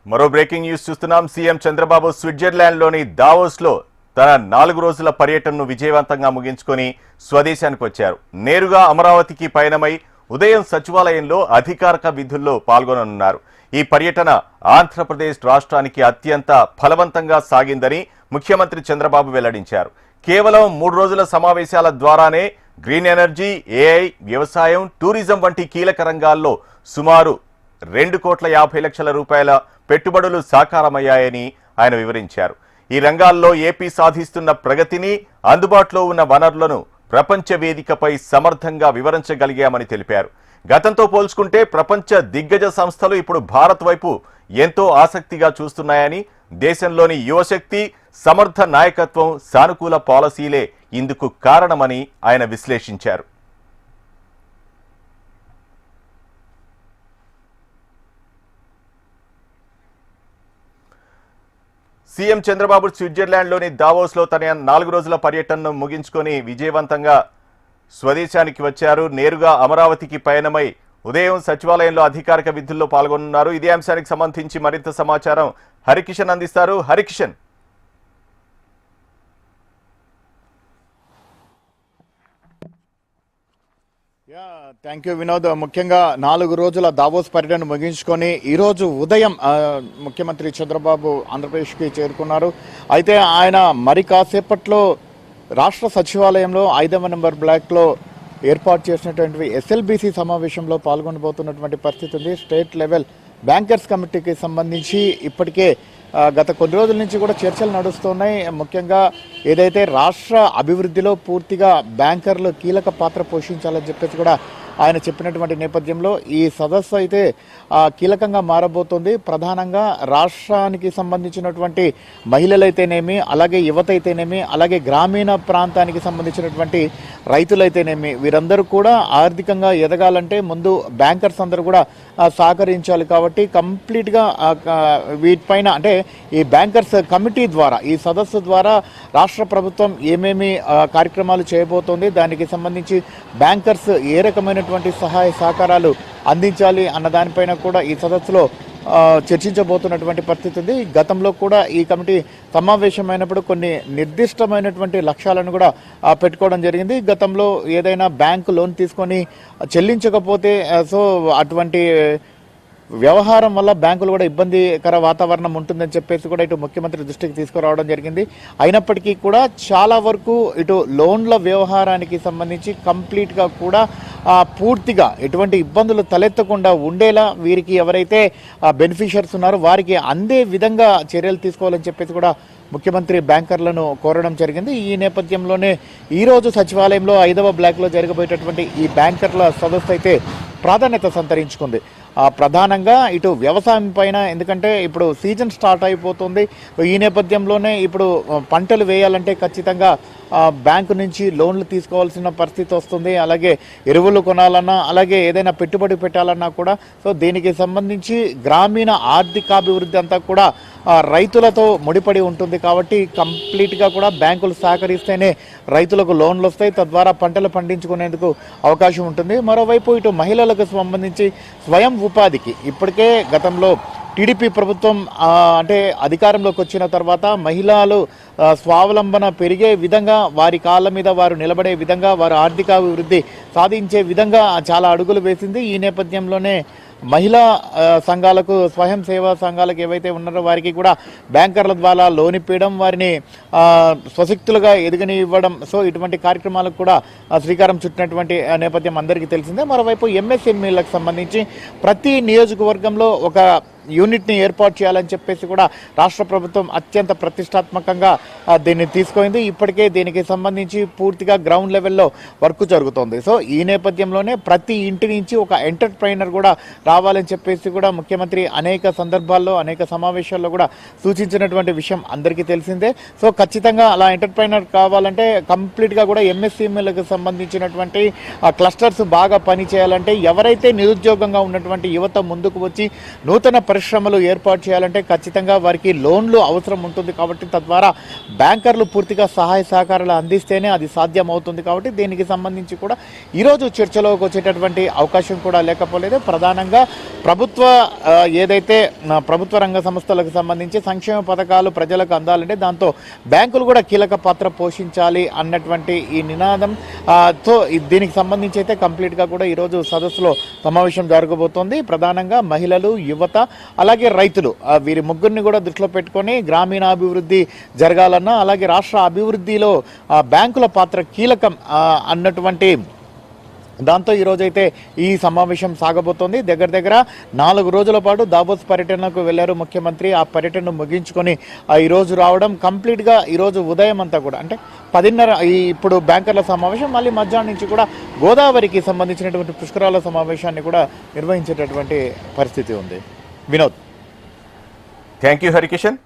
మరో breaking news చూస్తున్నాం. CM Chandrababu స్విట్జర్లాండ్లోని దావోస్లో తన 4 రోజుల పర్యటనను విజయవంతంగా ముగించుకొని స్వదేశానికి వచ్చారు. నేరుగా అమరావతికి పయనమై ఉదయం సచివాలయంలో అధికారిక విధుల్లో పాల్గొననున్నారు. ఈ పర్యటన ఆంధ్రప్రదేశ్ రాష్ట్రానికి అత్యంత ఫలవంతంగా సాగిందని ముఖ్యమంత్రి చంద్రబాబు వెల్లడించారు. కేవలం 3 రోజుల సమావేశాల ద్వారానే గ్రీన్ ఎనర్జీ, ఏఐ, వ్యవసాయం, టూరిజం వంటి కీలక రంగాల్లో సుమారు 2,50,00,000 రూపాయల పెట్టుబడులు సాకారమయ్యాయని ఆయన వివరించారు. ఈ రంగాల్లో ఏపీ సాధిస్తున్న ప్రగతిని, అందుబాటులో ఉన్న వనరులను ప్రపంచ వేదికపై సమర్థంగా వివరించగలిగామని తెలిపారు. గతంతో పోల్చుకుంటే ప్రపంచ దిగ్గజ సంస్థలు ఇప్పుడు భారత్ వైపు ఎంతో ఆసక్తిగా చూస్తున్నాయని, దేశంలోని యువశక్తి, సమర్థ నాయకత్వం, సానుకూల పాలసీలే ఇందుకు కారణమని ఆయన విశ్లేషించారు. సీఎం చంద్రబాబు స్విట్జర్లాండ్లోని దావోస్లో తన 4 రోజుల పర్యటనను ముగించుకొని విజయవంతంగా స్వదేశానికి వచ్చారు. నేరుగా అమరావతికి పయనమై ఉదయం సచివాలయంలో అధికారిక విధుల్లో పాల్గొన్నారు. ఇదే అంశానికి సంబంధించి మరింత సమాచారం హరికిషన్ అందిస్తారు. హరికిషన్. Thank you Vinod. ముఖ్యంగా 4 రోజుల దావోస్ పర్యటన ముగించుకొని ఈరోజు ఉదయం ముఖ్యమంత్రి చంద్రబాబు ఆంధ్రప్రదేశ్కి చేరుకున్నారు. అయితే ఆయన మరి కాసేపట్లో రాష్ట్ర సచివాలయంలో 5వ నెంబర్ బ్లాక్లో ఏర్పాటు చేసినటువంటి ఎస్ఎల్బీసీ సమావేశంలో పాల్గొనబోతున్నటువంటి పరిస్థితి ఉంది. స్టేట్ లెవెల్ బ్యాంకర్స్ కమిటీకి సంబంధించి ఇప్పటికే గత కొన్ని రోజుల నుంచి కూడా చర్చలు నడుస్తున్నాయి. ముఖ్యంగా ఏదైతే రాష్ట్ర అభివృద్ధిలో పూర్తిగా బ్యాంకర్లు కీలక పాత్ర పోషించాలని చెప్పేసి కూడా ఆయన చెప్పినటువంటి నేపథ్యంలో ఈ సదస్సు అయితే కీలకంగా మారబోతోంది. ప్రధానంగా రాష్ట్రానికి సంబంధించినటువంటి మహిళలైతేనేమి, అలాగే యువత అయితేనేమి, అలాగే గ్రామీణ ప్రాంతానికి సంబంధించినటువంటి రైతులైతేనేమి, వీరందరూ కూడా ఆర్థికంగా ఎదగాలంటే ముందు బ్యాంకర్స్ అందరూ కూడా సహకరించాలి. కాబట్టి కంప్లీట్గా వీటిపైన అంటే ఈ బ్యాంకర్స్ కమిటీ ద్వారా, ఈ సదస్సు ద్వారా రాష్ట్ర ప్రభుత్వం ఏమేమి కార్యక్రమాలు చేయబోతోంది, దానికి సంబంధించి బ్యాంకర్స్ ఏ రకమైనటువంటి సహాయ సహకారాలు అందించాలి అన్న దానిపైన కూడా ఈ సదస్సులో చర్చించబోతున్నటువంటి పరిస్థితి ఉంది. గతంలో కూడా ఈ కమిటీ సమావేశమైనప్పుడు కొన్ని నిర్దిష్టమైనటువంటి లక్ష్యాలను కూడా పెట్టుకోవడం జరిగింది. గతంలో ఏదైనా బ్యాంకు లోన్ తీసుకొని చెల్లించకపోతే అటువంటి వ్యవహారం వల్ల బ్యాంకులు కూడా ఇబ్బందికర వాతావరణం ఉంటుందని చెప్పేసి కూడా ఇటు ముఖ్యమంత్రి దృష్టికి తీసుకురావడం జరిగింది. అయినప్పటికీ కూడా చాలా వరకు ఇటు లోన్ల వ్యవహారానికి సంబంధించి కంప్లీట్గా కూడా పూర్తిగా ఎటువంటి ఇబ్బందులు తలెత్తకుండా ఉండేలా వీరికి ఎవరైతే బెనిఫిషియర్స్ ఉన్నారో వారికి అందే విధంగా చర్యలు తీసుకోవాలని చెప్పేసి కూడా ముఖ్యమంత్రి బ్యాంకర్లను కోరడం జరిగింది. ఈ నేపథ్యంలోనే ఈరోజు సచివాలయంలో 5వ బ్లాక్లో జరగబోయేటటువంటి ఈ బ్యాంకర్ల సదస్సు అయితే ప్రాధాన్యత సంతరించుకుంది. ప్రధానంగా ఇటు వ్యవసాయం పైన, ఎందుకంటే ఇప్పుడు సీజన్ స్టార్ట్ అయిపోతుంది. ఈ నేపథ్యంలోనే ఇప్పుడు పంటలు వేయాలంటే ఖచ్చితంగా బ్యాంకు నుంచి లోన్లు తీసుకోవాల్సిన పరిస్థితి వస్తుంది. అలాగే ఎరువులు కొనాలన్నా, అలాగే ఏదైనా పెట్టుబడి పెట్టాలన్నా కూడా దీనికి సంబంధించి గ్రామీణ ఆర్థికాభివృద్ధి అంతా కూడా రైతులతో ముడిపడి ఉంటుంది. కాబట్టి కంప్లీట్గా కూడా బ్యాంకులు సహకరిస్తేనే రైతులకు లోన్లు వస్తాయి, తద్వారా పంటలు పండించుకునేందుకు అవకాశం ఉంటుంది. మరోవైపు ఇటు మహిళలకు సంబంధించి స్వయం ఉపాధికి ఇప్పటికే గతంలో టీడీపీ ప్రభుత్వం అంటే అధికారంలోకి వచ్చిన తర్వాత మహిళలు స్వావలంబన పెరిగే విధంగా, వారి కాళ్ళ మీద వారు నిలబడే విధంగా, వారు ఆర్థికాభివృద్ధి సాధించే విధంగా చాలా అడుగులు వేసింది. ఈ నేపథ్యంలోనే మహిళా సంఘాలకు, స్వయం సేవా సంఘాలకు ఏవైతే ఉన్నారో వారికి కూడా బ్యాంకర్ల ద్వారా లోన్ ఇప్పించడం, వారిని స్వశక్తులుగా ఎదగని ఇవ్వడం, ఇటువంటి కార్యక్రమాలకు కూడా శ్రీకారం చుట్టినటువంటి నేపథ్యం అందరికీ తెలిసిందే. మరోవైపు ఎంఎస్ఎంఈలకు సంబంధించి ప్రతి నియోజకవర్గంలో ఒక యూనిట్ని ఏర్పాటు చేయాలని చెప్పేసి కూడా రాష్ట్ర ప్రభుత్వం అత్యంత ప్రతిష్టాత్మకంగా దీన్ని తీసుకుంది. ఇప్పటికే దీనికి సంబంధించి పూర్తిగా గ్రౌండ్ లెవెల్లో వర్క్ జరుగుతోంది. ఈ నేపథ్యంలోనే ప్రతి ఇంటి నుంచి ఒక ఎంటర్ప్రైనర్ కూడా రావాలని చెప్పేసి కూడా ముఖ్యమంత్రి అనేక సందర్భాల్లో, అనేక సమావేశాల్లో కూడా సూచించినటువంటి విషయం అందరికీ తెలిసిందే. ఖచ్చితంగా అలా ఎంటర్ప్రైనర్ కావాలంటే కంప్లీట్గా కూడా ఎంఎస్ఎంఈలకు సంబంధించినటువంటి క్లస్టర్స్ బాగా పనిచేయాలంటే, ఎవరైతే నిరుద్యోగంగా ఉన్నటువంటి యువత ముందుకు వచ్చి నూతన పరిశ్రమలు ఏర్పాటు చేయాలంటే ఖచ్చితంగా వారికి లోన్లు అవసరం ఉంటుంది కాబట్టి తద్వారా బ్యాంకర్లు పూర్తిగా సహాయ సహకారాలు అందిస్తేనే అది సాధ్యం అవుతుంది కాబట్టి దీనికి సంబంధించి కూడా ఈరోజు చర్చలోకి వచ్చేటటువంటి అవకాశం కూడా లేకపోలేదు. ప్రధానంగా ఏదైతే ప్రభుత్వ రంగ సంస్థలకు సంబంధించి సంక్షేమ పథకాలు ప్రజలకు అందాలంటే దాంతో బ్యాంకులు కూడా కీలక పాత్ర పోషించాలి అన్నటువంటి ఈ నినాదం తో దీనికి సంబంధించి అయితే కంప్లీట్గా కూడా ఈరోజు సదస్సులో సమావేశం జరగబోతోంది. ప్రధానంగా మహిళలు, యువత, అలాగే రైతులు వీరి ముగ్గురిని కూడా దృష్టిలో పెట్టుకొని గ్రామీణాభివృద్ధి జరగాలన్నా అలాగే రాష్ట్ర అభివృద్ధిలో బ్యాంకుల పాత్ర కీలకం అన్నటువంటి దాంతో ఈరోజైతే ఈ సమావేశం సాగబోతోంది. దగ్గర 4 రోజుల పాటు దావోస్ పర్యటనకు వెళ్లారు ముఖ్యమంత్రి. ఆ పర్యటనను ముగించుకొని ఈరోజు రావడం కంప్లీట్గా ఈరోజు ఉదయం అంతా కూడా అంటే 10:30 ఇప్పుడు బ్యాంకర్ల సమావేశం, మళ్ళీ మధ్యాహ్నం నుంచి కూడా గోదావరికి సంబంధించినటువంటి పుష్కరాల సమావేశాన్ని కూడా నిర్వహించేటటువంటి పరిస్థితి ఉంది. Vinod, thank you Harikishan.